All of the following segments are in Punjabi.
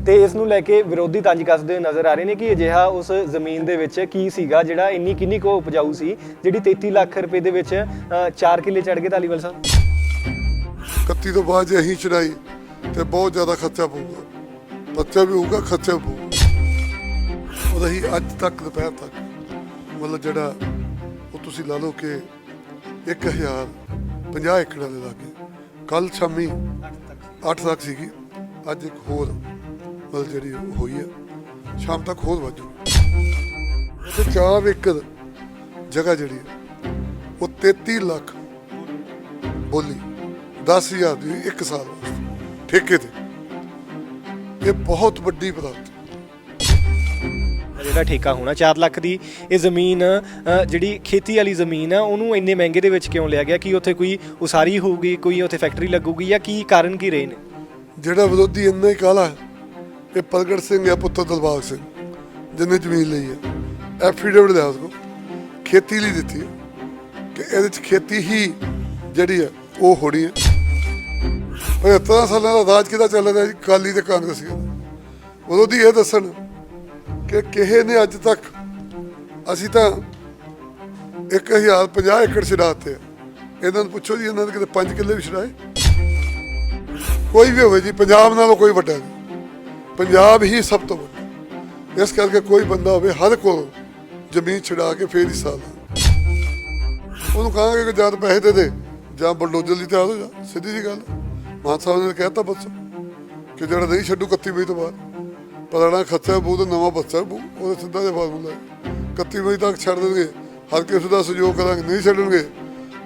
ਤੇ ਇਸ ਨੂੰ ਲੈ ਕੇ ਵਿਰੋਧੀ ਤੰਜ ਕੱਸਦੇ ਹੋਏ ਨਜ਼ਰ ਆ ਰਹੇ ਨੇ ਕਿ ਅਜਿਹਾ ਉਸ ਜ਼ਮੀਨ ਦੇ ਵਿੱਚ ਕੀ ਸੀਗਾ ਜਿਹੜਾ ਇੰਨੀ ਕਿੰਨੀ ਕੋ ਉਪਜਾਊ ਸੀ ਜਿਹੜੀ 33 ਲੱਖ ਰੁਪਏ ਦੇ ਵਿੱਚ 4 ਕਿੱਲੇ ਚੜ ਗਏ। ਧਾਲੀਵਾਲ ਸਾਹਿਬ 31 ਤੋਂ ਬਾਅਦ ਜੇ ਅਸੀਂ ਚੜਾਈ ਤੇ ਬਹੁਤ ਜ਼ਿਆਦਾ ਖਰਚਾ ਪਊਗਾ, ਬੱਚਾ ਵੀ ਹੋਊਗਾ, ਖਰਚਾ ਵੀ ਪਊਗਾ। ਉਹ ਅਸੀਂ ਅੱਜ ਤੱਕ ਦੁਪਹਿਰ ਤੱਕ ਮਤਲਬ ਜਿਹੜਾ ਉਹ ਤੁਸੀਂ ਲਾ ਲਓ ਕਿ 1050 ਏਕੜਾਂ ਦੇ ਲਾਗੇ, ਕੱਲ ਸ਼ਾਮੀ 8 ਤੱਕ ਸੀਗੀ, ਅੱਜ ਇੱਕ ਹੋਰ ਮਤਲਬ ਜਿਹੜੀ ਹੋਈ ਹੈ, ਸ਼ਾਮ ਤੱਕ ਹੋਰ ਵੱਧ ਜੂਗੀ। ਤੇ 4 ਏਕੜ ਜਗ੍ਹਾ ਜਿਹੜੀ ਹੈ ਉਹ 33 ਲੱਖ ਬੋਲੀ 10,000 ਦੀ 1 ਸਾਲ ਵਾਸਤੇ ਠੇਕੇ ਤੇ। ਇਹ ਬਹੁਤ ਵੱਡੀ ਪ੍ਰਾਪਤੀ। ਜਿਹੜਾ ਠੇਕਾ ਹੋਣਾ 4 ਲੱਖ ਦੀ ਇਹ ਜ਼ਮੀਨ ਜਿਹੜੀ ਖੇਤੀ ਵਾਲੀ ਜ਼ਮੀਨ ਆ ਉਹਨੂੰ ਇੰਨੇ ਮਹਿੰਗੇ ਦੇ ਵਿੱਚ ਕਿਉਂ ਲਿਆ ਗਿਆ? ਕਿ ਉੱਥੇ ਕੋਈ ਉਸਾਰੀ ਹੋਊਗੀ, ਕੋਈ ਉੱਥੇ ਫੈਕਟਰੀ ਲੱਗੂਗੀ, ਜਾਂ ਕੀ ਕਾਰਨ ਕੀ ਰਹੇ ਨੇ? ਜਿਹੜਾ ਵਿਰੋਧੀ ਇੰਨਾ ਹੀ ਕਾਲਾ ਹੈ ਇਹ ਪ੍ਰਗਟ ਸਿੰਘ ਹੈ, ਪੁੱਤਰ ਦਿਲਬਾਗ ਸਿੰਘ, ਜਿਹਨੇ ਜ਼ਮੀਨ ਲਈ ਹੈ, ਐਫੀਡੇਵਿਟ ਲਿਆ ਉਸ ਕੋਲ, ਖੇਤੀ ਲਈ ਦਿੱਤੀ ਹੈ ਕਿ ਇਹਦੇ 'ਚ ਖੇਤੀ ਹੀ ਜਿਹੜੀ ਹੈ ਉਹ ਹੋਣੀ ਹੈ। 75 ਸਾਲਾਂ ਦਾ ਰਾਜ ਕਿਹਦਾ ਚੱਲ ਰਿਹਾ ਜੀ? ਅਕਾਲੀ ਤੇ ਕਾਂਗਰਸੀ। ਵਿਰੋਧੀ ਇਹ ਦੱਸਣ ਕਿ ਕਿਸੇ ਨੇ ਅੱਜ ਤੱਕ, ਅਸੀਂ ਤਾਂ 1050 ਏਕੜ ਛਡਾਤੇ ਆ, ਇਹਨਾਂ ਨੂੰ ਪੁੱਛੋ ਜੀ ਇਹਨਾਂ ਨੇ ਕਿਤੇ 5 ਕਿੱਲੇ ਵੀ ਛਡਾਏ? ਕੋਈ ਵੀ ਹੋਵੇ ਜੀ, ਪੰਜਾਬ ਨਾਲੋਂ ਕੋਈ ਵੱਡਾ ਨਹੀਂ, ਪੰਜਾਬ ਹੀ ਸਭ ਤੋਂ ਵੱਡਾ। ਇਸ ਕਰਕੇ ਕੋਈ ਬੰਦਾ ਹੋਵੇ ਹਰ ਕੋਲ ਜ਼ਮੀਨ ਛਡਾ ਕੇ ਫੇਰ ਹਿੱਸਾ ਲਾ, ਉਹਨੂੰ ਕਹਾਂਗੇ ਕਿ ਜਾਂ ਪੈਸੇ ਦੇ ਦੇ ਜਾਂ ਬਲਡੋਜ਼ਰ ਲਈ ਤਿਆਰ ਹੋ ਜਾ। ਸਿੱਧੀ ਜੀ ਗੱਲ। ਮਾਨ ਸਾਹਿਬ ਨੇ ਕਹਿਤਾ ਬਸ ਕਿ ਜਿਹੜਾ ਨਹੀਂ ਛੱਡੂ 31 ਮਈ ਤੋਂ ਬਾਅਦ ਪੁਰਾਣਾ ਖਰਚਾ ਬੂ ਤਾਂ ਨਵਾਂ ਬੱਚਾ ਬੂ, ਉਹਦਾ ਸਿੱਧਾ ਜਿਹਾ ਫਾਰਮੂਲਾ ਹੈ। 31 ਮਈ ਤੱਕ ਛੱਡ ਦੇਣਗੇ, ਹਰ ਕਿਸੇ ਦਾ ਸਹਿਯੋਗ ਕਰਾਂਗੇ, ਨਹੀਂ ਛੱਡਣਗੇ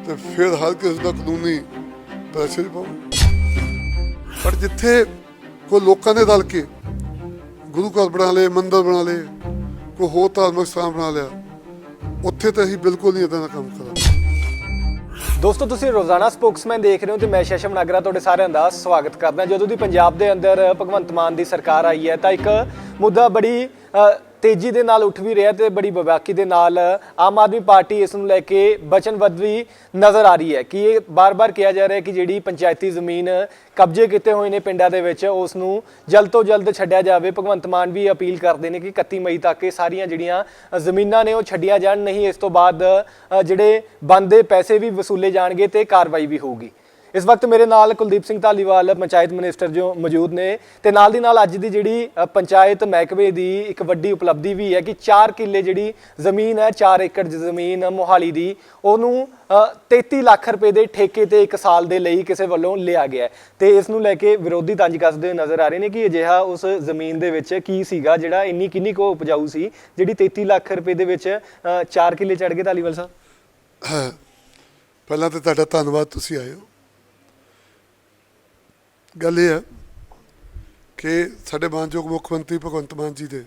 ਤੇ ਫਿਰ ਹਰ ਕਿਸੇ ਦਾ ਕਾਨੂੰਨੀ ਪ੍ਰੈਸ਼ਰ ਪਾਵਾਂਗੇ। ਪਰ ਜਿੱਥੇ ਕੋਈ ਲੋਕਾਂ ਨੇ ਰਲ ਕੇ ਗੁਰੂ ਘਰ ਬਣਾ ਲਏ, ਮੰਦਿਰ ਬਣਾ ਲਏ, ਕੋਈ ਹੋਰ ਧਾਰਮਿਕ ਸਥਾਨ ਬਣਾ ਲਿਆ, ਉੱਥੇ ਤਾਂ ਅਸੀਂ ਬਿਲਕੁਲ ਨਹੀਂ ਇੱਦਾਂ ਦਾ ਕੰਮ ਕਰਾਂਗੇ। ਦੋਸਤੋ, ਤੁਸੀਂ ਰੋਜ਼ਾਨਾ ਸਪੋਕਸਮੈਨ ਦੇਖ ਰਹੇ ਹੋ ਤੇ ਮੈਂ ਸ਼ਸ਼ਮ ਨਾਗਰਾ ਤੁਹਾਡੇ ਸਾਰਿਆਂ ਦਾ ਸਵਾਗਤ ਕਰਦਾ। ਜਦੋਂ ਦੀ ਪੰਜਾਬ ਦੇ ਅੰਦਰ ਭਗਵੰਤ ਮਾਨ ਦੀ ਸਰਕਾਰ ਆਈ ਹੈ ਤਾਂ ਇੱਕ ਮੁੱਦਾ ਬੜੀ ਤੇਜ਼ੀ ਦੇ ਨਾਲ ਉੱਠ ਵੀ ਰਿਹਾ ਤੇ ਬੜੀ ਬੇਬਾਕੀ ਦੇ ਨਾਲ ਆਮ ਆਦਮੀ ਪਾਰਟੀ ਇਸ ਨੂੰ ਲੈ ਕੇ ਵਚਨਬੱਧ ਵੀ ਨਜ਼ਰ ਆ ਰਹੀ ਹੈ ਕਿ ਇਹ ਬਾਰ-ਬਾਰ ਕਿਹਾ ਜਾ ਰਿਹਾ ਕਿ ਜਿਹੜੀ ਪੰਚਾਇਤੀ ਜ਼ਮੀਨ ਕਬਜ਼ੇ ਕੀਤੇ ਹੋਏ ਨੇ ਪਿੰਡਾਂ ਦੇ ਵਿੱਚ ਉਸ ਨੂੰ ਜਲਦ ਤੋਂ ਜਲਦ ਛੱਡਿਆ ਜਾਵੇ। ਭਗਵੰਤ ਮਾਨ ਵੀ ਅਪੀਲ ਕਰਦੇ ਨੇ ਕਿ 31 ਮਈ ਤੱਕ ਇਹ ਸਾਰੀਆਂ ਜਿਹੜੀਆਂ ਜ਼ਮੀਨਾਂ ਨੇ ਉਹ ਛੱਡੀਆਂ ਜਾਣ, ਨਹੀਂ ਇਸ ਤੋਂ ਬਾਅਦ ਜਿਹੜੇ ਬਣਦੇ ਪੈਸੇ ਵੀ ਵਸੂਲੇ ਜਾਣਗੇ ਤੇ ਕਾਰਵਾਈ ਵੀ ਹੋਊਗੀ। ਇਸ ਵਕਤ ਮੇਰੇ ਨਾਲ ਕੁਲਦੀਪ ਸਿੰਘ ਧਾਲੀਵਾਲ ਪੰਚਾਇਤ ਮਿਨਿਸਟਰ ਜੋ ਮੌਜੂਦ ਨੇ ਤੇ ਨਾਲ ਦੀ ਨਾਲ ਅੱਜ ਦੀ ਜਿਹੜੀ ਪੰਚਾਇਤ ਮਹਿਕਮੇ ਦੀ ਇੱਕ ਵੱਡੀ ਉਪਲਬਧੀ ਵੀ ਹੈ ਕਿ 4 ਕਿੱਲੇ ਜਿਹੜੀ ਜ਼ਮੀਨ ਹੈ, 4 ਏਕੜ ਜ਼ਮੀਨ ਮੋਹਾਲੀ ਦੀ, ਉਹਨੂੰ 33 ਲੱਖ ਰੁਪਏ ਦੇ ਠੇਕੇ ਤੇ 1 ਸਾਲ ਦੇ ਲਈ ਕਿਸੇ ਵੱਲੋਂ ਲਿਆ ਗਿਆ ਤੇ ਇਸ ਨੂੰ ਲੈ ਕੇ ਵਿਰੋਧੀ ਤੰਜ ਕੱਸਦੇ ਹੋਏ ਨਜ਼ਰ ਆ ਰਹੇ ਨੇ ਕਿ ਅਜਿਹਾ ਉਸ ਜ਼ਮੀਨ ਦੇ ਵਿੱਚ ਕੀ ਸੀਗਾ ਜਿਹੜਾ ਇੰਨੀ ਕਿੰਨੀ ਕੋ ਉਪਜਾਊ ਸੀ ਜਿਹੜੀ 33 ਲੱਖ ਰੁਪਏ ਦੇ ਵਿੱਚ 4 ਕਿੱਲੇ ਚੜ ਗਏ। ਧਾਲੀਵਾਲ ਸਾਹਿਬ ਪਹਿਲਾਂ ਤਾਂ ਤੁਹਾਡਾ ਧੰਨਵਾਦ, ਤੁਸੀਂ ਆਏ ਹੋ। ਗੱਲ ਇਹ ਹੈ ਕਿ ਸਾਡੇ ਮਾਨਯੋਗ ਮੁੱਖ ਮੰਤਰੀ ਭਗਵੰਤ ਮਾਨ ਜੀ ਦੇ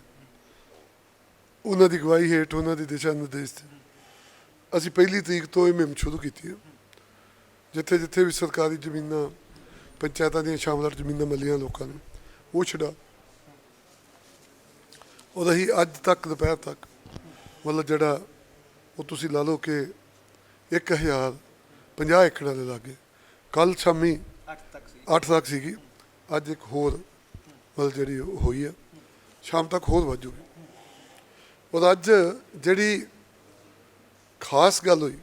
ਉਹਨਾਂ ਦੀ ਅਗਵਾਈ ਹੇਠ, ਉਹਨਾਂ ਦੇ ਦਿਸ਼ਾ ਨਿਰਦੇਸ਼ ਤੇ ਅਸੀਂ 1 ਤਰੀਕ ਤੋਂ ਇਹ ਮੁਹਿੰਮ ਸ਼ੁਰੂ ਕੀਤੀ ਹੈ। ਜਿੱਥੇ ਜਿੱਥੇ ਵੀ ਸਰਕਾਰੀ ਜ਼ਮੀਨਾਂ, ਪੰਚਾਇਤਾਂ ਦੀਆਂ ਸ਼ਾਮਲਾਟ ਜ਼ਮੀਨਾਂ ਮਿਲੀਆਂ ਲੋਕਾਂ ਨੂੰ, ਉਹ ਛਡਾ। ਉਹਦਾ ਅਸੀਂ ਅੱਜ ਤੱਕ ਦੁਪਹਿਰ ਤੱਕ ਮਤਲਬ ਜਿਹੜਾ ਉਹ ਤੁਸੀਂ ਲਾ ਲਓ ਕਿ 1050 ਏਕੜਾਂ ਦੇ ਲਾਗੇ, ਕੱਲ ਸ਼ਾਮੀ 8 ਤੱਕ ਸੀਗੀ, ਅੱਜ ਇੱਕ ਹੋਰ ਮਤਲਬ ਜਿਹੜੀ ਹੋਈ ਹੈ, ਸ਼ਾਮ ਤੱਕ ਹੋਰ ਵੱਧ ਜੂਗੀ। ਔਰ ਅੱਜ ਜਿਹੜੀ ਖਾਸ ਗੱਲ ਹੋਈ,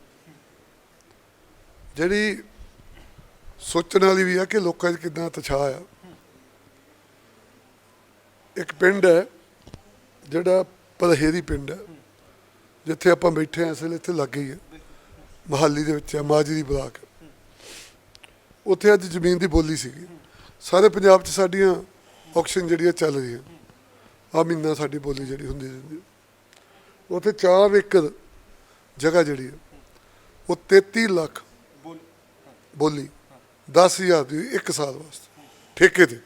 ਜਿਹੜੀ ਸੋਚਣ ਵਾਲੀ ਵੀ ਆ ਕਿ ਲੋਕਾਂ 'ਚ ਕਿੱਦਾਂ ਉਤਸ਼ਾਹ ਆ। ਇੱਕ ਪਿੰਡ ਹੈ ਜਿਹੜਾ ਪਲਹੇਰੀ ਪਿੰਡ ਹੈ, ਜਿੱਥੇ ਆਪਾਂ ਬੈਠੇ ਹਾਂ ਇਸ ਵੇਲੇ, ਇੱਥੇ ਲੱਗ ਗਈ ਹੈ, ਮੋਹਾਲੀ ਦੇ ਵਿੱਚ ਹੈ, ਮਾਜਰੀ ਬਲਾਕ। ਉੱਥੇ ਅੱਜ ਜ਼ਮੀਨ ਦੀ ਬੋਲੀ ਸੀਗੀ। ਸਾਰੇ ਪੰਜਾਬ 'ਚ ਸਾਡੀਆਂ ਆਕਸ਼ਨ ਜਿਹੜੀਆਂ ਚੱਲ ਰਹੀਆਂ, ਆਹ ਮਹੀਨਾ ਸਾਡੀ ਬੋਲੀ ਜਿਹੜੀ ਹੁੰਦੀ ਰਹਿੰਦੀ। ਉੱਥੇ 4 ਏਕੜ ਜਗ੍ਹਾ ਜਿਹੜੀ ਹੈ ਉਹ 33 ਲੱਖ ਬੋਲੀ 10,000 ਦੀ 1 ਸਾਲ ਵਾਸਤੇ ਠੇਕੇ ਤੇ।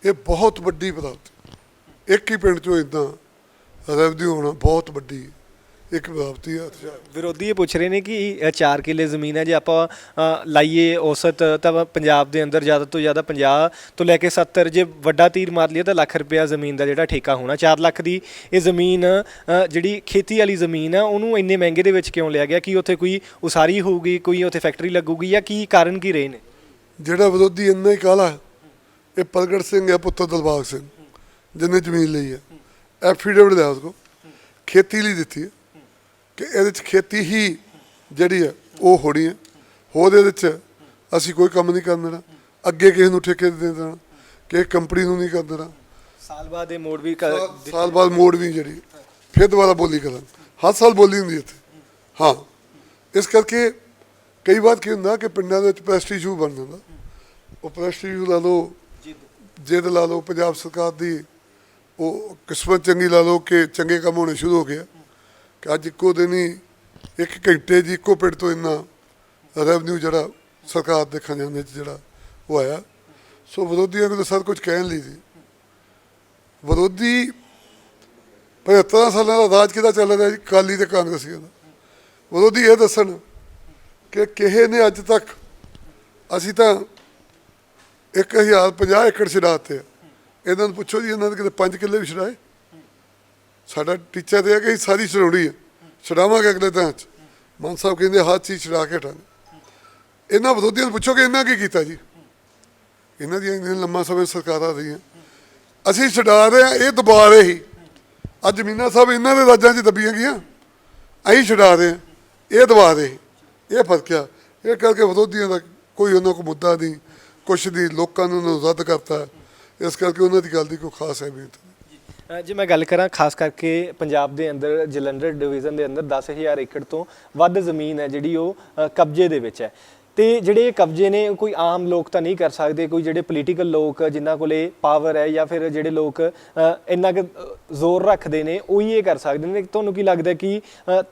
ਇਹ ਬਹੁਤ ਵੱਡੀ ਪ੍ਰਾਪਤੀ। ਇੱਕ ਹੀ ਪਿੰਡ 'ਚੋਂ ਇੱਦਾਂ ਰੈਵਨਿਊ ਹੋਣਾ ਬਹੁਤ ਵੱਡੀ ਇੱਕ ਪ੍ਰਾਪਤੀ ਹੈ। ਵਿਰੋਧੀ ਇਹ ਪੁੱਛ ਰਹੇ ਨੇ ਕਿ 4 ਕਿੱਲੇ ਜ਼ਮੀਨ ਹੈ, ਜੇ ਆਪਾਂ ਲਾਈਏ ਔਸਤ ਤਾਂ ਪੰਜਾਬ ਦੇ ਅੰਦਰ ਜ਼ਿਆਦਾ ਤੋਂ ਜ਼ਿਆਦਾ 50 ਤੋਂ ਲੈ ਕੇ 70, ਜੇ ਵੱਡਾ ਤੀਰ ਮਾਰ ਲਈਏ ਤਾਂ ਲੱਖ ਰੁਪਇਆ ਜ਼ਮੀਨ ਦਾ ਜਿਹੜਾ ਠੇਕਾ ਹੋਣਾ। 4 ਲੱਖ ਦੀ ਇਹ ਜ਼ਮੀਨ ਜਿਹੜੀ ਖੇਤੀ ਵਾਲੀ ਜ਼ਮੀਨ ਆ ਉਹਨੂੰ ਇੰਨੇ ਮਹਿੰਗੇ ਦੇ ਵਿੱਚ ਕਿਉਂ ਲਿਆ ਗਿਆ? ਕਿ ਉੱਥੇ ਕੋਈ ਉਸਾਰੀ ਹੋਊਗੀ, ਕੋਈ ਉੱਥੇ ਫੈਕਟਰੀ ਲੱਗੂਗੀ, ਜਾਂ ਕੀ ਕਾਰਨ ਕੀ ਰਹੇ ਨੇ? ਜਿਹੜਾ ਵਿਰੋਧੀ ਇੰਨਾ ਹੀ ਕਾਲਾ ਹੈ ਇਹ ਪ੍ਰਗਟ ਸਿੰਘ ਹੈ ਪੁੱਤਰ ਦਿਲਬਾਗ ਸਿੰਘ, ਜਿਹਨੇ ਜ਼ਮੀਨ ਲਈ ਹੈ। ਐਫੀਡੇਵਿਟ ਲਿਆ ਉਸ ਕੋ, ਖੇਤੀ ਲਈ ਦਿੱਤੀ ਹੈ ਕਿ ਇਹਦੇ 'ਚ ਖੇਤੀ ਹੀ ਜਿਹੜੀ ਹੈ ਉਹ ਹੋਣੀ ਹੈ, ਹੋਰ ਇਹਦੇ 'ਚ ਅਸੀਂ ਕੋਈ ਕੰਮ ਨਹੀਂ ਕਰਨ ਦੇਣਾ, ਅੱਗੇ ਕਿਸੇ ਨੂੰ ਠੇਕੇ ਦੇ ਦੇਣਾ, ਕਿਸੇ ਕੰਪਨੀ ਨੂੰ ਨਹੀਂ ਕਰ ਦੇਣਾ। ਸਾਲ ਬਾਅਦ ਇਹ ਮੋੜ ਵੀ ਸਾਲ ਬਾਅਦ ਮੋੜ ਵੀ ਜਿਹੜੀ ਫਿਰ ਦੁਬਾਰਾ ਬੋਲੀ ਕਰਾਂ, ਹਰ ਸਾਲ ਬੋਲੀ ਹੁੰਦੀ ਇੱਥੇ। ਹਾਂ, ਇਸ ਕਰਕੇ ਕਈ ਵਾਰ ਕੀ ਹੁੰਦਾ ਕਿ ਪਿੰਡਾਂ ਦੇ ਵਿੱਚ ਪ੍ਰੈਸਟੀਜ ਇਸ਼ੂ ਬਣ ਜਾਂਦਾ। ਉਹ ਪ੍ਰੈਸਟੀਜ ਇਸ਼ੂ ਲਾ ਲਓ, ਜਿੱਦ ਲਾ ਲਓ, ਪੰਜਾਬ ਸਰਕਾਰ ਦੀ ਉਹ ਕਿਸਮਤ ਚੰਗੀ ਲਾ ਲਓ ਕਿ ਚੰਗੇ ਕੰਮ ਹੋਣੇ ਸ਼ੁਰੂ ਹੋ ਗਿਆ ਕਿ ਅੱਜ ਇੱਕੋ ਦਿਨ ਹੀ 1 ਘੰਟੇ ਦੀ ਇੱਕੋ ਪਿੰਡ ਤੋਂ ਇੰਨਾ ਰੈਵਨਿਊ ਜਿਹੜਾ ਸਰਕਾਰ ਦੇ ਖਜ਼ਾਨੇ 'ਚ ਜਿਹੜਾ ਉਹ ਆਇਆ। ਸੋ ਵਿਰੋਧੀਆਂ ਨੂੰ ਤਾਂ ਸਭ ਕੁਝ ਕਹਿਣ ਲਈ ਸੀ। ਵਿਰੋਧੀ 75 ਸਾਲਾਂ ਦਾ ਰਾਜ ਕਿਹਦਾ ਚੱਲ ਰਿਹਾ ਜੀ? ਅਕਾਲੀ ਤੇ ਕਾਂਗਰਸੀਆਂ ਦਾ। ਵਿਰੋਧੀ ਇਹ ਦੱਸਣ ਕਿ ਕਿਸੇ ਨੇ ਅੱਜ ਤੱਕ, ਅਸੀਂ ਤਾਂ 1050 ਏਕੜ ਛਡਾਤੇ ਆ। ਇਹਨਾਂ ਨੂੰ ਪੁੱਛੋ ਜੀ, ਇਹਨਾਂ ਦੇ ਕਿਤੇ 5 ਕਿੱਲੇ ਵੀ ਛਡਾਏ? ਸਾਡਾ ਟੀਚਾ ਤੇ ਹੈ ਕਿ ਅਸੀਂ ਸਾਰੀ ਛਡਾਉਣੀ ਹੈ, ਛਡਾਵਾਂਗੇ ਅਗਲੇ ਦਿਨਾਂ 'ਚ। ਮਾਨ ਸਾਹਿਬ ਕਹਿੰਦੇ ਹਰ ਚੀਜ਼ ਛਡਾ ਕੇ ਹਟਾਂਗੇ। ਇਹਨਾਂ ਵਿਰੋਧੀਆਂ ਨੂੰ ਪੁੱਛੋ ਕਿ ਇਹਨਾਂ ਕੀ ਕੀਤਾ ਜੀ? ਇਹਨਾਂ ਦੀਆਂ ਇੰਨੀਆਂ ਲੰਮਾ ਸਮੇਂ ਸਰਕਾਰਾਂ ਰਹੀਆਂ, ਅਸੀਂ ਛਡਾ ਰਹੇ ਹਾਂ, ਇਹ ਦਬਾ ਰਹੇ ਹੀ। ਅੱਜ ਮੀਨਾ ਸਾਹਿਬ ਇਹਨਾਂ ਦੇ ਰਾਜਾਂ 'ਚ ਦੱਬੀਆਂ ਗਈਆਂ, ਅਸੀਂ ਛਡਾ ਰਹੇ ਹਾਂ, ਇਹ ਦਬਾ ਰਹੇ। ਇਹ ਫਰਕ ਆ। ਇਹ ਕਰਕੇ ਵਿਰੋਧੀਆਂ ਦਾ ਕੋਈ ਉਹਨਾਂ ਕੋਲ ਮੁੱਦਾ ਨਹੀਂ, ਕੁਛ ਦੀ ਲੋਕਾਂ ਨੇ ਉਹਨੂੰ ਰੱਦ ਕਰਤਾ। ਇਸ ਕਰਕੇ ਉਹਨਾਂ ਦੀ ਗੱਲ ਦੀ ਕੋਈ ਖਾਸ ਅਹਿਮੀਅਤ ਨਹੀਂ। ਜੇ ਮੈਂ ਗੱਲ ਕਰਾਂ ਖਾਸ ਕਰਕੇ ਪੰਜਾਬ ਦੇ ਅੰਦਰ ਜਲੰਧਰ ਡਿਵੀਜ਼ਨ ਦੇ ਅੰਦਰ 10,000 ਏਕੜ ਤੋਂ ਵੱਧ ਜ਼ਮੀਨ ਹੈ ਜਿਹੜੀ ਉਹ ਕਬਜ਼ੇ ਦੇ ਵਿੱਚ ਹੈ। ਤੇ ਜਿਹੜੇ ਕਬਜ਼ੇ ਨੇ ਕੋਈ ਆਮ ਲੋਕ ਤਾਂ ਨਹੀਂ ਕਰ ਸਕਦੇ, ਕੋਈ ਜਿਹੜੇ ਪੋਲੀਟੀਕਲ ਲੋਕ ਜਿਨ੍ਹਾਂ ਕੋਲੇ ਪਾਵਰ ਹੈ ਜਾਂ ਫਿਰ ਜਿਹੜੇ ਲੋਕ ਇੰਨਾ ਕੁ ਜ਼ੋਰ ਰੱਖਦੇ ਨੇ ਉਹੀ ਇਹ ਕਰ ਸਕਦੇ ਨੇ। ਤੁਹਾਨੂੰ ਕੀ ਲੱਗਦਾ ਕਿ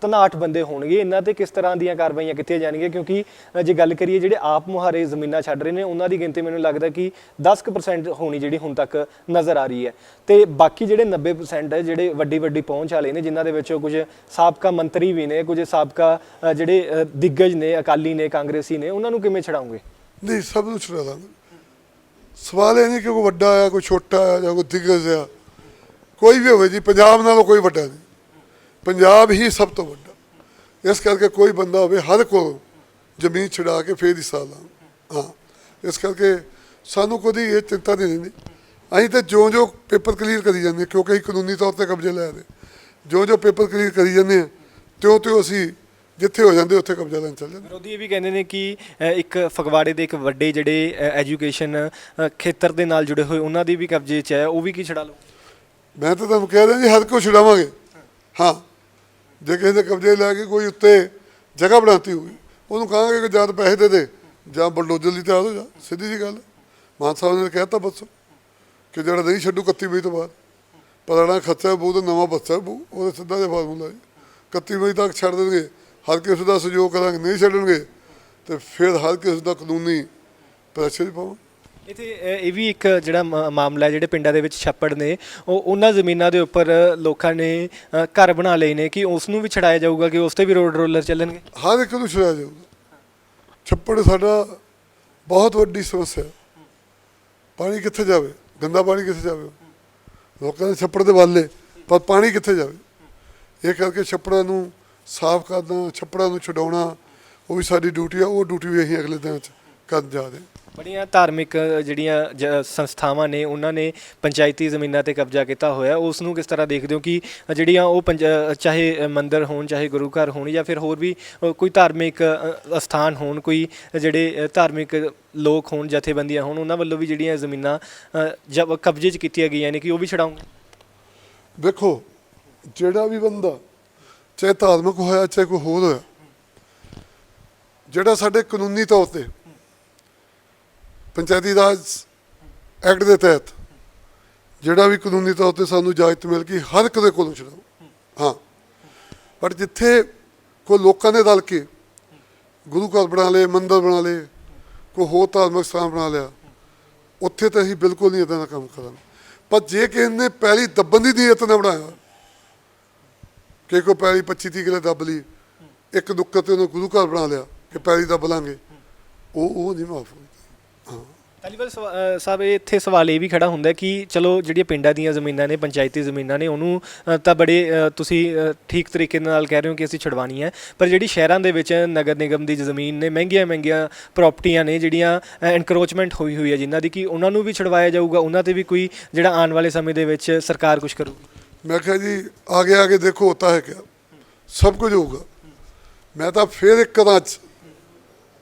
ਤਨਾਟ ਬੰਦੇ ਹੋਣਗੇ ਇਹਨਾਂ ਤੇ ਕਿਸ ਤਰ੍ਹਾਂ ਦੀਆਂ ਕਾਰਵਾਈਆਂ ਕੀਤੀਆਂ ਜਾਣਗੀਆਂ? ਕਿਉਂਕਿ ਜੇ ਗੱਲ ਕਰੀਏ ਜਿਹੜੇ ਆਪ ਮੁਹਾਰੇ ਜ਼ਮੀਨਾਂ ਛੱਡ ਰਹੇ ਨੇ ਉਹਨਾਂ ਦੀ ਗਿਣਤੀ ਮੈਨੂੰ ਲੱਗਦਾ ਕਿ 10% ਹੋਣੀ ਜਿਹੜੀ ਹੁਣ ਤੱਕ ਨਜ਼ਰ ਆ ਰਹੀ ਹੈ। ਤੇ ਬਾਕੀ ਜਿਹੜੇ 90% ਹੈ ਜਿਹੜੇ ਵੱਡੀ ਪਹੁੰਚ ਵਾਲੇ ਨੇ, ਜਿਨ੍ਹਾਂ ਦੇ ਵਿੱਚੋਂ ਕੁਝ ਸਾਬਕਾ ਮੰਤਰੀ ਵੀ ਨੇ, ਕੁਝ ਸਾਬਕਾ ਜਿਹੜੇ ਦਿੱਗਜ ਨੇ, ਅਕਾਲੀ ਨੇ, ਕਾਂਗਰਸੀ ਨੇ, ਉਹਨਾਂ ਨੂੰ ਕਿਵੇਂ ਛਡਾਉਂਗੇ? ਨਹੀਂ, ਸਭ ਨੂੰ ਛੁਡਾ ਦਾਂਗੇ। ਸਵਾਲ ਇਹ ਨਹੀਂ ਕਿ ਕੋਈ ਵੱਡਾ ਆ, ਕੋਈ ਛੋਟਾ ਆ ਜਾਂ ਕੋਈ ਦਿੱਗਜ ਆ, ਕੋਈ ਵੀ ਹੋਵੇ ਜੀ, ਪੰਜਾਬ ਨਾਲੋਂ ਕੋਈ ਵੱਡਾ ਨਹੀਂ। ਪੰਜਾਬ ਹੀ ਸਭ ਤੋਂ ਵੱਡਾ। ਇਸ ਕਰਕੇ ਕੋਈ ਬੰਦਾ ਹੋਵੇ, ਹਰ ਕੋਲ ਜ਼ਮੀਨ ਛੁਡਾ ਕੇ ਫੇਰ ਹਿੱਸਾ ਲਾਂ। ਹਾਂ, ਇਸ ਕਰਕੇ ਸਾਨੂੰ ਕਦੀ ਇਹ ਚਿੰਤਾ ਨਹੀਂ ਰਹਿੰਦੀ। ਅਸੀਂ ਤਾਂ ਜੋ ਪੇਪਰ ਕਲੀਅਰ ਕਰੀ ਜਾਂਦੇ, ਕਿਉਂਕਿ ਅਸੀਂ ਕਾਨੂੰਨੀ ਤੌਰ 'ਤੇ ਕਬਜ਼ੇ ਲੈ ਰਹੇ, ਜੋ ਪੇਪਰ ਕਲੀਅਰ ਕਰੀ ਜਾਂਦੇ ਆ, ਤਿਉਂ ਅਸੀਂ ਜਿੱਥੇ ਹੋ ਜਾਂਦੇ ਉੱਥੇ ਕਬਜ਼ਾ ਲੈਣ ਚੱਲ ਜਾਂਦੇ। ਵਿਰੋਧੀ ਇਹ ਵੀ ਕਹਿੰਦੇ ਨੇ ਕਿ ਇੱਕ ਫਗਵਾੜੇ ਦੇ ਇੱਕ ਵੱਡੇ ਜਿਹੜੇ ਐਜੂਕੇਸ਼ਨ ਖੇਤਰ ਦੇ ਨਾਲ ਜੁੜੇ ਹੋਏ ਉਹਨਾਂ ਦੀ ਵੀ ਕਬਜ਼ੇ 'ਚ ਹੈ, ਉਹ ਵੀ ਕੀ ਛਡਾ ਲਓ? ਮੈਂ ਤਾਂ ਤੁਹਾਨੂੰ ਕਹਿ ਰਿਹਾ ਜੀ, ਹਰ ਕੋਈ ਛਡਾਵਾਂਗੇ। ਹਾਂ, ਜੇ ਕਿਸੇ ਦੇ ਕਬਜ਼ੇ ਲੈ ਕੇ ਕੋਈ ਉੱਤੇ ਜਗ੍ਹਾ ਬਣਾਤੀ ਹੋਊਗੀ, ਉਹਨੂੰ ਕਹਾਂਗੇ ਕਿ ਜਾਂ ਤਾਂ ਪੈਸੇ ਦੇ ਜਾਂ ਬਲਡੋਜ਼ਰ ਲਈ ਤਿਆਰ ਹੋ ਜਾ। ਸਿੱਧੀ ਜੀ ਗੱਲ। ਮਾਨ ਸਾਹਿਬ ਨੇ ਕਹਿਤਾ ਬਸ ਕਿ ਜਿਹੜਾ ਨਹੀਂ ਛੱਡੂ 31 ਵਜੇ ਤੋਂ ਬਾਅਦ, ਪੁਰਾਣਾ ਖਰਚਾ ਬੂ ਤਾਂ ਨਵਾਂ ਬੱਚਾ ਬੂ, ਉਹਦੇ ਸਿੱਧਾ ਜਿਹਾ ਫਾਰਮੂਲਾ ਜੀ। 31 ਵਜੇ ਤੱਕ ਛੱਡ ਦੇਣਗੇ, ਹਰ ਕਿਸੇ ਦਾ ਸਹਿਯੋਗ ਕਰਾਂਗੇ। ਨਹੀਂ ਛੱਡਣਗੇ ਤੇ ਫਿਰ ਹਰ ਕਿਸੇ ਦਾ ਕਾਨੂੰਨੀ ਪ੍ਰੈਸ਼ਰ ਹੀ ਪਾਵਾਂਗੇ। ਇੱਥੇ ਇਹ ਵੀ ਇੱਕ ਜਿਹੜਾ ਮਾਮਲਾ ਹੈ, ਜਿਹੜੇ ਪਿੰਡਾਂ ਦੇ ਵਿੱਚ ਛੱਪੜ ਨੇ, ਉਹਨਾਂ ਜ਼ਮੀਨਾਂ ਦੇ ਉੱਪਰ ਲੋਕਾਂ ਨੇ ਘਰ ਬਣਾ ਲਏ ਨੇ, ਕਿ ਉਸ ਨੂੰ ਵੀ ਛਡਾਇਆ ਜਾਊਗਾ, ਕਿ ਉਸ ਤੇ ਵੀ ਰੋਡ ਰੋਲਰ ਚੱਲਣਗੇ? ਹਰ ਇੱਕ ਨੂੰ ਛੁਡਾਇਆ ਜਾਊਗਾ। ਛੱਪੜ ਸਾਡਾ ਬਹੁਤ ਵੱਡੀ ਸਮੱਸਿਆ। ਪਾਣੀ ਕਿੱਥੇ ਜਾਵੇ? ਗੰਦਾ ਪਾਣੀ ਕਿੱਥੇ ਜਾਵੇ? ਲੋਕਾਂ ਦੇ ਛੱਪੜ ਦੇ ਵਾਲੇ, ਪਰ ਪਾਣੀ ਕਿੱਥੇ ਜਾਵੇ? ਇਹ ਕਰਕੇ ਛੱਪੜਾਂ ਨੂੰ ਸਾਫ਼ ਕਰਨਾ, ਛੱਪੜਾਂ ਨੂੰ ਛਡਾਉਣਾ, ਉਹ ਵੀ ਸਾਡੀ ਡਿਊਟੀ ਆ। ਉਹ ਡਿਊਟੀ ਵੀ ਅਸੀਂ ਅਗਲੇ ਦਿਨਾਂ 'ਚ ਕਰਨ ਜਾ ਰਹੇ। ਬੜੀਆਂ ਧਾਰਮਿਕ ਜਿਹੜੀਆਂ ਸੰਸਥਾਵਾਂ ਨੇ ਉਹਨਾਂ ਨੇ ਪੰਚਾਇਤੀ ਜ਼ਮੀਨਾਂ ਤੇ ਕਬਜ਼ਾ ਕੀਤਾ ਹੋਇਆ, ਉਸ ਨੂੰ ਕਿਸ ਤਰ੍ਹਾਂ ਦੇਖਦੇ ਹੋ ਕਿ ਜਿਹੜੀਆਂ ਉਹ ਚਾਹੇ ਮੰਦਿਰ ਹੋਣ, ਚਾਹੇ ਗੁਰੂ ਘਰ ਹੋਣ, ਜਾਂ ਫਿਰ ਹੋਰ ਵੀ ਕੋਈ ਧਾਰਮਿਕ ਅਸਥਾਨ ਹੋਣ, ਕੋਈ ਜਿਹੜੇ ਧਾਰਮਿਕ ਲੋਕ ਹੋਣ, ਜਥੇਬੰਦੀਆਂ ਹੋਣ, ਉਹਨਾਂ ਵੱਲੋਂ ਵੀ ਜਿਹੜੀਆਂ ਜ਼ਮੀਨਾਂ ਕਬਜ਼ੇ 'ਚ ਕੀਤੀਆਂ ਗਈਆਂ ਨੇ, ਕਿ ਉਹ ਵੀ ਛਡਾਉਂਗੇ? ਦੇਖੋ, ਜਿਹੜਾ ਵੀ ਬੰਦਾ ਚਾਹੇ ਧਾਰਮਿਕ ਹੋਇਆ ਚਾਹੇ ਕੋਈ ਹੋਰ ਹੋਇਆ, ਜਿਹੜਾ ਸਾਡੇ ਕਾਨੂੰਨੀ ਤੌਰ 'ਤੇ ਪੰਚਾਇਤੀ ਰਾਜ ਐਕਟ ਦੇ ਤਹਿਤ ਜਿਹੜਾ ਵੀ ਕਾਨੂੰਨੀ ਤੌਰ 'ਤੇ ਸਾਨੂੰ ਇਜਾਜ਼ਤ ਮਿਲ ਗਈ, ਹਰ ਇੱਕ ਦੇ ਕੋਲੋਂ ਛਡਾਓ। ਹਾਂ, ਪਰ ਜਿੱਥੇ ਕੋਈ ਲੋਕਾਂ ਨੇ ਰਲ ਕੇ ਗੁਰੂ ਘਰ ਬਣਾ ਲਏ, ਮੰਦਰ ਬਣਾ ਲਏ, ਕੋਈ ਹੋਰ ਧਾਰਮਿਕ ਸਥਾਨ ਬਣਾ ਲਿਆ, ਉੱਥੇ ਤਾਂ ਅਸੀਂ ਬਿਲਕੁਲ ਨਹੀਂ ਇੱਦਾਂ ਦਾ ਕੰਮ ਕਰਾਂਗੇ। ਪਰ ਜੇ ਕਿਸੇ ਨੇ ਪਹਿਲੀ ਦੱਬਣ ਦੀ ਨੀਅਤ ਨਾਲ ਬਣਾਇਆ, ਕਿ ਕੋਈ ਪੈਲੀ 25-30 ਕਿੱਲੇ ਦੱਬ ਲਈ, ਇੱਕ ਨੁੱਕਰ ਤੇ ਉਹਨੇ ਗੁਰੂ ਘਰ ਬਣਾ ਲਿਆ ਕਿ ਪੈਲੀ ਦੱਬ ਲਾਂਗੇ, ਉਹ ਨਹੀਂ ਮਾਫ ਹੋਊਗੀ। ਹਾਂ, ਧਾਲੀਵਾਲ ਸਾਹਿਬ ਇੱਥੇ ਸਵਾਲ ਇਹ ਵੀ ਖੜਾ ਹੁੰਦਾ ਕਿ ਚਲੋ ਜਿਹੜੀਆਂ ਪਿੰਡਾਂ ਦੀਆਂ ਜ਼ਮੀਨਾਂ ਨੇ ਪੰਚਾਇਤੀ ਜ਼ਮੀਨਾਂ ਨੇ ਉਹਨੂੰ ਤਾਂ ਬੜੇ ਤੁਸੀਂ ਠੀਕ ਤਰੀਕੇ ਨਾਲ ਕਹਿ ਰਹੇ ਹੋ ਕਿ ਅਸੀਂ ਛਡਵਾਉਣੀ ਹੈ, ਪਰ ਜਿਹੜੀ ਸ਼ਹਿਰਾਂ ਦੇ ਵਿੱਚ ਨਗਰ ਨਿਗਮ ਦੀ ਜ਼ਮੀਨ ਨੇ ਮਹਿੰਗੀਆਂ ਪ੍ਰਾਪਰਟੀਆਂ ਨੇ ਜਿਹੜੀਆਂ ਐਨਕਰੋਚਮੈਂਟ ਹੋਈ ਹੋਈ ਹੈ ਜਿਨ੍ਹਾਂ ਦੀ ਕਿ ਉਹਨਾਂ ਨੂੰ ਵੀ ਛਡਵਾਇਆ ਜਾਊਗਾ, ਉਹਨਾਂ ਤੇ ਵੀ ਕੋਈ ਜਿਹੜਾ ਆਉਣ ਵਾਲੇ ਸਮੇਂ ਦੇ ਵਿੱਚ ਸਰਕਾਰ ਕੁਝ ਕਰੂਗੀ। ਮੈਂ ਕਿਹਾ ਜੀ ਆਗੇ ਦੇਖੋ ਹੋਤਾ ਹੈ ਕਿਆ, ਸਭ ਕੁਝ ਹੋਊਗਾ। ਮੈਂ ਤਾਂ ਫਿਰ ਇੱਕ ਕਦਾਂ 'ਚ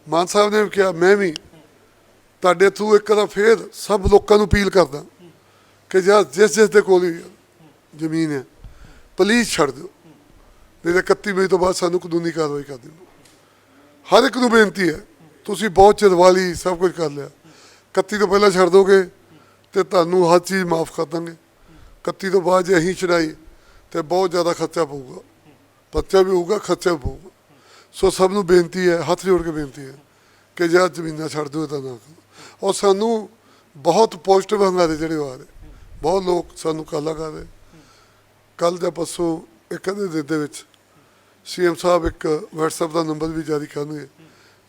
ਮਾਨ ਸਾਹਿਬ ਨੇ ਵੀ ਕਿਹਾ, ਮੈਂ ਵੀ ਤੁਹਾਡੇ ਥਰੂ ਇੱਕ ਕਦਾਂ ਫਿਰ ਸਭ ਲੋਕਾਂ ਨੂੰ ਅਪੀਲ ਕਰਦਾ ਕਿ ਜਿਸ ਦੇ ਕੋਲ ਵੀ ਜ਼ਮੀਨ ਹੈ ਪਲੀਜ਼ ਛੱਡ ਦਿਓ, ਨਹੀਂ ਤਾਂ 31 ਮਈ ਤੋਂ ਬਾਅਦ ਸਾਨੂੰ ਕਾਨੂੰਨੀ ਕਾਰਵਾਈ ਕਰ ਦਿਓ। ਹਰ ਇੱਕ ਨੂੰ ਬੇਨਤੀ ਹੈ, ਤੁਸੀਂ ਬਹੁਤ ਚਿਰਵਾ ਲਈ, ਸਭ ਕੁਝ ਕਰ ਲਿਆ, 31 ਤੋਂ ਪਹਿਲਾਂ ਛੱਡ ਦੋਗੇ ਤੇ ਤੁਹਾਨੂੰ ਹਰ ਚੀਜ਼ ਮਾਫ ਕਰ ਦਾਂਗੇ। 31 ਤੋਂ ਬਾਅਦ ਜੇ ਅਸੀਂ ਛਡਾਈ ਤੇ ਬਹੁਤ ਜ਼ਿਆਦਾ ਖਰਚਾ ਪਊਗਾ, ਪਰਚਾ ਵੀ ਹੋਊਗਾ, ਖਰਚਾ ਵੀ ਪਊਗਾ। ਸੋ ਸਭ ਨੂੰ ਬੇਨਤੀ ਹੈ, ਹੱਥ ਜੋੜ ਕੇ ਬੇਨਤੀ ਹੈ ਕਿ ਜਾਂ ਜ਼ਮੀਨਾਂ ਛੱਡ ਦਿਓ ਤਾਂ ਨਾ ਕਰੋ। ਔਰ ਸਾਨੂੰ ਬਹੁਤ ਪੋਜ਼ਿਟਿਵ ਹੰਗਾਰੇ ਜਿਹੜੇ ਆ ਰਹੇ, ਬਹੁਤ ਲੋਕ ਸਾਨੂੰ ਕਾਲਾਂ ਕਰ ਰਹੇ। ਕੱਲ੍ਹ ਜਾਂ ਪਰਸੋਂ ਇੱਕ ਅੱਧੇ ਦਿਨ ਦੇ ਵਿੱਚ CM ਸਾਹਿਬ ਇੱਕ WhatsApp ਦਾ ਨੰਬਰ ਵੀ ਜਾਰੀ ਕਰਨਗੇ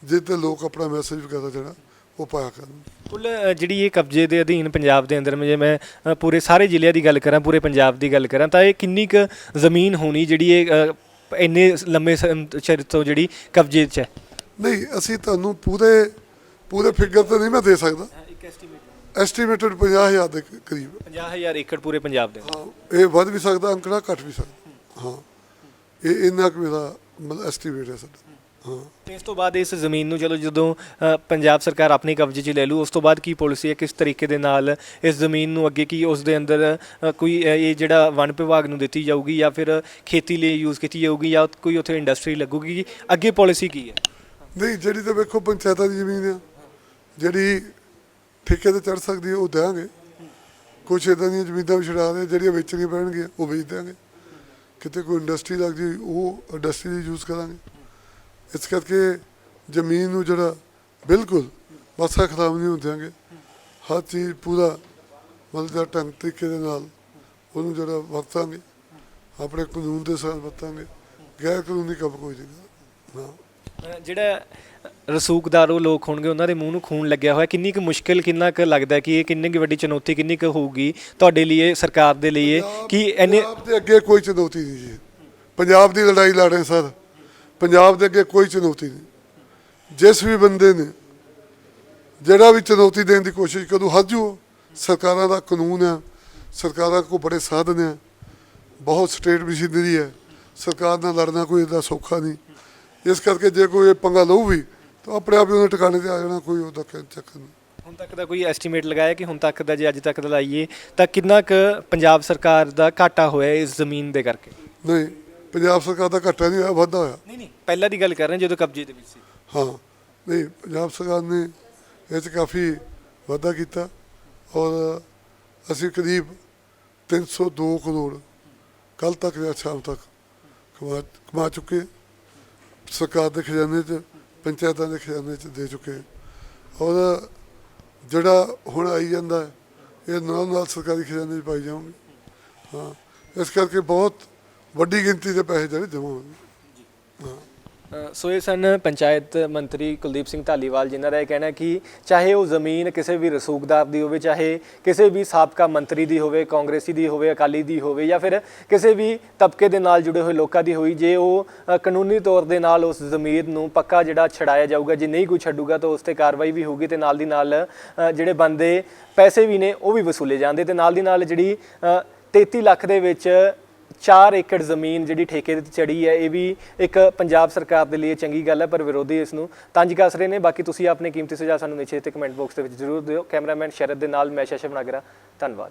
ਜਿਸ 'ਤੇ ਲੋਕ ਆਪਣਾ ਮੈਸੇਜ ਵਗੈਰਾ ਜਿਹੜਾ ਉਹ ਪਾਇਆ ਕਰਨ। ਕੁੱਲ ਜਿਹੜੀ ਇਹ ਕਬਜ਼ੇ ਦੇ ਅਧੀਨ ਪੰਜਾਬ ਦੇ ਅੰਦਰ ਜੇ ਮੈਂ ਪੂਰੇ ਸਾਰੇ ਜ਼ਿਲ੍ਹਿਆਂ ਦੀ ਗੱਲ ਕਰਾਂ, ਪੂਰੇ ਪੰਜਾਬ ਦੀ ਗੱਲ ਕਰਾਂ ਤਾਂ ਇਹ ਕਿੰਨੀ ਕੁ ਜ਼ਮੀਨ ਹੋਣੀ ਜਿਹੜੀ ਇਹ ਇੰਨੇ ਲੰਮੇ ਚਿਰ ਤੋਂ ਜਿਹੜੀ ਕਬਜ਼ੇ 'ਚ ਹੈ? ਨਹੀਂ, ਅਸੀਂ ਤੁਹਾਨੂੰ ਪੂਰੇ ਫਿਗਰ ਤਾਂ ਨਹੀਂ ਮੈਂ ਦੇ ਸਕਦਾ। ਇੱਕ ਐਸਟੀਮੇਟਡ 50,000 ਦੇ ਕਰੀਬ। 50,000 ਏਕੜ ਪੂਰੇ ਪੰਜਾਬ ਦੇ? ਹਾਂ, ਇਹ ਵੱਧ ਵੀ ਸਕਦਾ, ਅੰਕੜਾ ਘੱਟ ਵੀ ਸਕਦਾ। ਹਾਂ, ਇਹ ਇੰਨਾ ਕੁ ਮੇਰਾ ਮਤਲਬ ਐਸਟੀਮੇਟ ਹੈ ਸਾਡਾ। ਹਾਂ, ਤੇ ਇਸ ਤੋਂ ਬਾਅਦ ਇਸ ਜ਼ਮੀਨ ਨੂੰ ਚਲੋ ਜਦੋਂ ਪੰਜਾਬ ਸਰਕਾਰ ਆਪਣੇ ਕਬਜ਼ੇ 'ਚ ਲੈ ਲੂ, ਉਸ ਤੋਂ ਬਾਅਦ ਕੀ ਪਾਲਿਸੀ ਹੈ, ਕਿਸ ਤਰੀਕੇ ਦੇ ਨਾਲ ਇਸ ਜ਼ਮੀਨ ਨੂੰ ਅੱਗੇ ਕੀ ਉਸ ਦੇ ਅੰਦਰ ਕੋਈ ਇਹ ਜਿਹੜਾ ਵਣ ਵਿਭਾਗ ਨੂੰ ਦਿੱਤੀ ਜਾਊਗੀ ਜਾਂ ਫਿਰ ਖੇਤੀ ਲਈ ਯੂਜ਼ ਕੀਤੀ ਜਾਊਗੀ ਜਾਂ ਕੋਈ ਉੱਥੇ ਇੰਡਸਟਰੀ ਲੱਗੂਗੀ, ਅੱਗੇ ਪਾਲਿਸੀ ਕੀ ਹੈ? ਨਹੀਂ, ਜਿਹੜੀ ਤਾਂ ਵੇਖੋ ਪੰਚਾਇਤਾਂ ਦੀ ਜ਼ਮੀਨ ਆ, ਜਿਹੜੀ ਠੇਕੇ 'ਤੇ ਚੜ੍ਹ ਸਕਦੀ ਹੈ ਉਹ ਦੇਵਾਂਗੇ। ਕੁਛ ਇੱਦਾਂ ਦੀਆਂ ਜ਼ਮੀਨਾਂ ਵੀ ਛਡਾ ਦੇ ਜਿਹੜੀਆਂ ਵੇਚਣੀਆਂ ਪੈਣਗੀਆਂ ਉਹ ਵੇਚ ਦਿਆਂਗੇ। ਕਿਤੇ ਕੋਈ ਇੰਡਸਟਰੀ ਲੱਗਦੀ ਹੋਈ ਉਹ ਇੰਡਸਟਰੀ ਲਈ ਯੂਜ਼ ਕਰਾਂਗੇ। ਇਸ ਕਰਕੇ ਜ਼ਮੀਨ ਨੂੰ ਜਿਹੜਾ ਬਿਲਕੁਲ ਮਾਸਾ ਖਰਾਬ ਨਹੀਂ ਹੋਣ ਦਿਆਂਗੇ। ਹਰ ਚੀਜ਼ ਪੂਰਾ ਮਤਲਬ ਜਿਹੜਾ ਢੰਗ ਤਰੀਕੇ ਦੇ ਨਾਲ ਉਹਨੂੰ ਜਿਹੜਾ ਵਰਤਾਂਗੇ, ਆਪਣੇ ਕਾਨੂੰਨ ਦੇ ਸਾਥ ਵਰਤਾਂਗੇ। ਗੈਰ ਕਾਨੂੰਨੀ ਕੰਮ ਕੋਈ ਨਹੀਂ। ਹਾਂ, ਜਿਹੜਾ ਰਸੂਖਦਾਰ ਉਹ ਲੋਕ ਹੋਣਗੇ ਉਹਨਾਂ ਦੇ ਮੂੰਹ ਨੂੰ ਖੂਨ ਲੱਗਿਆ ਹੋਇਆ, ਕਿੰਨੀ ਕੁ ਮੁਸ਼ਕਿਲ, ਕਿੰਨਾ ਕੁ ਲੱਗਦਾ ਕਿ ਇਹ ਕਿੰਨੀ ਕੁ ਵੱਡੀ ਚੁਣੌਤੀ ਕਿੰਨੀ ਕੁ ਹੋਊਗੀ ਤੁਹਾਡੇ ਲਈ, ਸਰਕਾਰ ਦੇ ਲਈ ਕਿ ਇਹਨੇ? ਪੰਜਾਬ ਦੇ ਅੱਗੇ ਕੋਈ ਚੁਣੌਤੀ ਨਹੀਂ ਜੀ। ਪੰਜਾਬ ਦੀ ਲੜਾਈ ਲੜ ਰਹੇ ਸਰ, ਪੰਜਾਬ ਦੇ ਅੱਗੇ ਕੋਈ ਚੁਣੌਤੀ ਨਹੀਂ। ਜਿਸ ਵੀ ਬੰਦੇ ਨੇ ਜਿਹੜਾ ਵੀ ਚੁਣੌਤੀ ਦੇਣ ਦੀ ਕੋਸ਼ਿਸ਼ ਕਰੂ ਹੱਥ ਜੂ। ਸਰਕਾਰਾਂ ਦਾ ਕਾਨੂੰਨ ਹੈ, ਸਰਕਾਰਾਂ ਕੋਲ ਬੜੇ ਸਾਧਨ ਹੈ, ਬਹੁਤ ਸਟੇਟ ਮਸ਼ੀਨਰੀ ਹੈ। ਸਰਕਾਰ ਨਾਲ ਲੜਨਾ ਕੋਈ ਇੱਦਾਂ ਸੌਖਾ ਨਹੀਂ। ਇਸ ਕਰਕੇ ਜੇ ਕੋਈ ਪੰਗਾ ਲਊ ਵੀ ਤਾਂ ਆਪਣੇ ਆਪ ਹੀ ਉਹਨੇ ਟਿਕਾਣੇ 'ਤੇ ਆ ਜਾਣਾ, ਕੋਈ ਉਹਦਾ ਚੱਕਰ ਨਹੀਂ। ਹੁਣ ਤੱਕ ਦਾ ਕੋਈ ਐਸਟੀਮੇਟ ਲਗਾਇਆ ਕਿ ਹੁਣ ਤੱਕ ਦਾ, ਜੇ ਅੱਜ ਤੱਕ ਦਾ ਲਾਈਏ ਤਾਂ ਕਿੰਨਾ ਕੁ ਪੰਜਾਬ ਸਰਕਾਰ ਦਾ ਘਾਟਾ ਹੋਇਆ ਇਸ ਜ਼ਮੀਨ ਦੇ ਕਰਕੇ? ਨਹੀਂ, ਪੰਜਾਬ ਸਰਕਾਰ ਦਾ ਘਾਟਾ ਨਹੀਂ ਹੋਇਆ, ਵਾਧਾ ਹੋਇਆ। ਨਹੀਂ, ਪਹਿਲਾਂ ਦੀ ਗੱਲ ਕਰ ਰਹੇ ਜਦੋਂ ਕਬਜ਼ੇ ਦੇ ਵਿੱਚ ਸੀ। ਹਾਂ, ਨਹੀਂ, ਪੰਜਾਬ ਸਰਕਾਰ ਨੇ ਇਹ 'ਚ ਕਾਫੀ ਵਾਧਾ ਕੀਤਾ ਔਰ ਅਸੀਂ ਕਰੀਬ 302 ਕਰੋੜ ਕੱਲ੍ਹ ਤੱਕ ਜਾਂ ਸ਼ਾਮ ਤੱਕ ਕਮਾ ਚੁੱਕੇ। ਸਰਕਾਰ ਦੇ ਖਜ਼ਾਨੇ 'ਚ, ਪੰਚਾਇਤਾਂ ਦੇ ਖਜ਼ਾਨੇ 'ਚ ਦੇ ਚੁੱਕੇ। ਔਰ ਜਿਹੜਾ ਹੁਣ ਆਈ ਜਾਂਦਾ ਇਹ ਨਾਲ ਸਰਕਾਰੀ ਖਜ਼ਾਨੇ 'ਚ ਪਾਈ ਜਾਊਗੀ। ਹਾਂ, ਇਸ ਕਰਕੇ ਬਹੁਤ ਵੱਡੀ ਗਿਣਤੀ ਦੇ ਪੈਸੇ ਜਿਹੜੇ ਜਮ੍ਹਾਂ ਹੋਣਗੇ। ਹਾਂ, ਸੋ ਇਹ ਸਨ ਪੰਚਾਇਤ ਮੰਤਰੀ ਕੁਲਦੀਪ ਸਿੰਘ ਧਾਲੀਵਾਲ, ਜਿਨ੍ਹਾਂ ਦਾ ਇਹ ਕਹਿਣਾ ਕਿ ਚਾਹੇ ਉਹ ਜ਼ਮੀਨ ਕਿਸੇ ਵੀ ਰਸੂਖਦਾਰ ਦੀ ਹੋਵੇ, ਚਾਹੇ ਕਿਸੇ ਵੀ ਸਾਬਕਾ ਮੰਤਰੀ ਦੀ ਹੋਵੇ, ਕਾਂਗਰਸੀ ਦੀ ਹੋਵੇ, ਅਕਾਲੀ ਦੀ ਹੋਵੇ ਜਾਂ ਫਿਰ ਕਿਸੇ ਵੀ ਤਬਕੇ ਦੇ ਨਾਲ ਜੁੜੇ ਹੋਏ ਲੋਕਾਂ ਦੀ ਹੋਈ, ਜੇ ਉਹ ਕਾਨੂੰਨੀ ਤੌਰ ਦੇ ਨਾਲ ਉਸ ਜ਼ਮੀਨ ਨੂੰ ਪੱਕਾ ਜਿਹੜਾ ਛਡਾਇਆ ਜਾਊਗਾ, ਜੇ ਨਹੀਂ ਕੋਈ ਛੱਡੂਗਾ ਤਾਂ ਉਸ 'ਤੇ ਕਾਰਵਾਈ ਵੀ ਹੋਊਗੀ ਤੇ ਨਾਲ ਦੀ ਨਾਲ ਜਿਹੜੇ ਬੰਦੇ ਪੈਸੇ ਵੀ ਨੇ ਉਹ ਵੀ ਵਸੂਲੇ ਜਾਂਦੇ ਤੇ ਨਾਲ ਦੀ ਨਾਲ ਜਿਹੜੀ 33 ਲੱਖ ਦੇ ਵਿੱਚ 4 ਏਕੜ ਜ਼ਮੀਨ ਜਿਹੜੀ ਠੇਕੇ ਤੇ ਚੜੀ ਹੈ, ਇਹ ਵੀ ਇੱਕ ਪੰਜਾਬ ਸਰਕਾਰ ਦੇ ਲਈ ਚੰਗੀ ਗੱਲ ਹੈ, ਪਰ ਵਿਰੋਧੀ ਇਸ ਨੂੰ ਤੰਜ ਕੱਸ ਰਹੇ ਨੇ। ਬਾਕੀ ਤੁਸੀਂ ਆਪਣੇ ਕੀਮਤੀ ਸੁਝਾਅ ਸਾਨੂੰ ਨੀਚੇ ਤੇ ਕਮੈਂਟ ਬਾਕਸ ਦੇ ਵਿੱਚ ਜ਼ਰੂਰ ਦਿਓ। ਕੈਮਰਾਮੈਨ ਸ਼ਰਦ ਦੇ ਨਾਲ ਮੈਂ ਸ਼ਸ਼ਮ ਨਾਗਰਾ, ਧੰਨਵਾਦ।